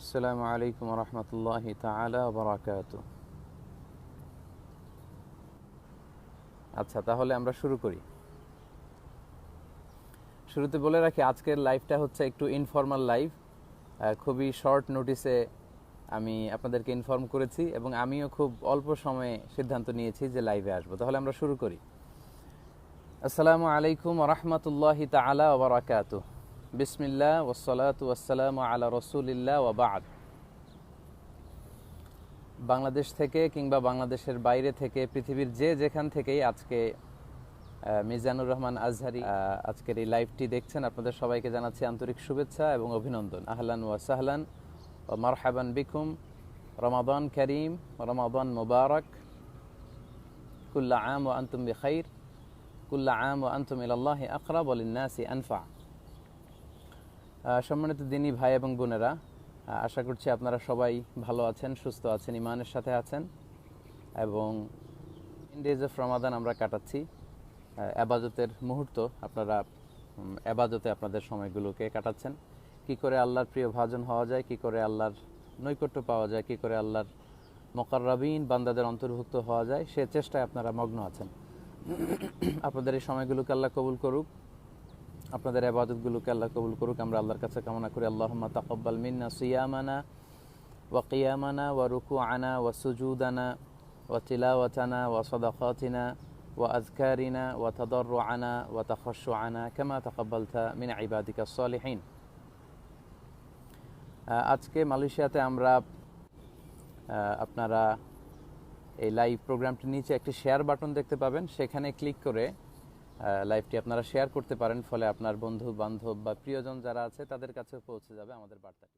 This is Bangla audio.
আসসালামু আলাইকুম ওয়া রাহমাতুল্লাহি তাআলা ওয়া বারাকাতুহু। আচ্ছা, তাহলে আমরা শুরু করি। শুরুতে বলে রাখি, আজকের লাইভটা হচ্ছে একটু ইনফর্মাল লাইভ। খুবই শর্ট নোটিসে আমি আপনাদেরকে ইনফর্ম করেছি এবং আমিও খুব অল্প সময়ে সিদ্ধান্ত নিয়েছি যে লাইভে আসবো। তাহলে আমরা শুরু করি। আসসালামু আলাইকুম ওয়া রাহমাতুল্লাহি তাআলা ওয়া বারাকাতুহু। বিসমিল্লাহ ওয়াসসালাতু ওয়াসসালামু আলা রাসূলিল্লাহ ওয়া বা'দ। বাংলাদেশ থেকে কিংবা বাংলাদেশের বাইরে থেকে পৃথিবীর যেখান থেকেই আজকে মিজানুর রহমান আজহারি আজকের এই লাইভটি দেখছেন, আপনাদের সবাইকে জানাচ্ছি আন্তরিক শুভেচ্ছা এবং অভিনন্দন। আহলান ওয়া সাহলান ওয়া মারহাবান বিকুম। রমাদান করিম, রমাদান মুবারক। কুল্লা আম ওয়া আনতুম বিখাইর, কুল্লা আম ওয়া আনতুম ইলাল্লাহি আকরাব ওয়া লিন-নাসি আনফা। সম্মানিত দিনী ভাই এবং বোনেরা, আশা করছি আপনারা সবাই ভালো আছেন, সুস্থ আছেন, ইমানের সাথে আছেন এবং 10 days অফ রমাদান আমরা কাটাচ্ছি। এবাদতের মুহূর্ত, আপনারা এবাদতে আপনাদের সময়গুলোকে কাটাচ্ছেন। কি করে আল্লাহর প্রিয় ভাজন হওয়া যায়, কি করে আল্লাহর নৈকট্য পাওয়া যায়, কি করে আল্লাহর মুকাররাবিন বান্দাদের অন্তর্ভুক্ত হওয়া যায়, সে চেষ্টায় আপনারা মগ্ন আছেন। আপনাদের এই সময়গুলোকে আল্লাহ কবুল করুক, আপনাদের ইবাদতগুলোকে আল্লাহ কবুল করুক। আমরা আল্লাহর কাছে কামনা করি, আল্লাহুম্মা তাকাব্বাল মিন্না সিয়ামানা ওয়া কিয়ামানা ওয়া রুকুআনা ওয়া সুজুদানা ওয়া তিলাওয়াতানা ওয়া সাদাকাতিনা ওয়া আযকারিনা ওয়া তাদাররুআনা ওয়া তাখাশশুআনা কামা তাকাব্বালতা মিন ইবাদিকাস সালিহিন। আজকে মালয়েশিয়াতে আমরা, আপনারা এই লাইভ প্রোগ্রামটির নিচে একটি শেয়ার বাটন দেখতে পাবেন, সেখানে ক্লিক করে লাইভটি আপনারা শেয়ার করতে পারেন। ফলে আপনার বন্ধু বান্ধব বা প্রিয়জন যারা আছে তাদের কাছে পৌঁছে যাবে আমাদের বার্তাটি।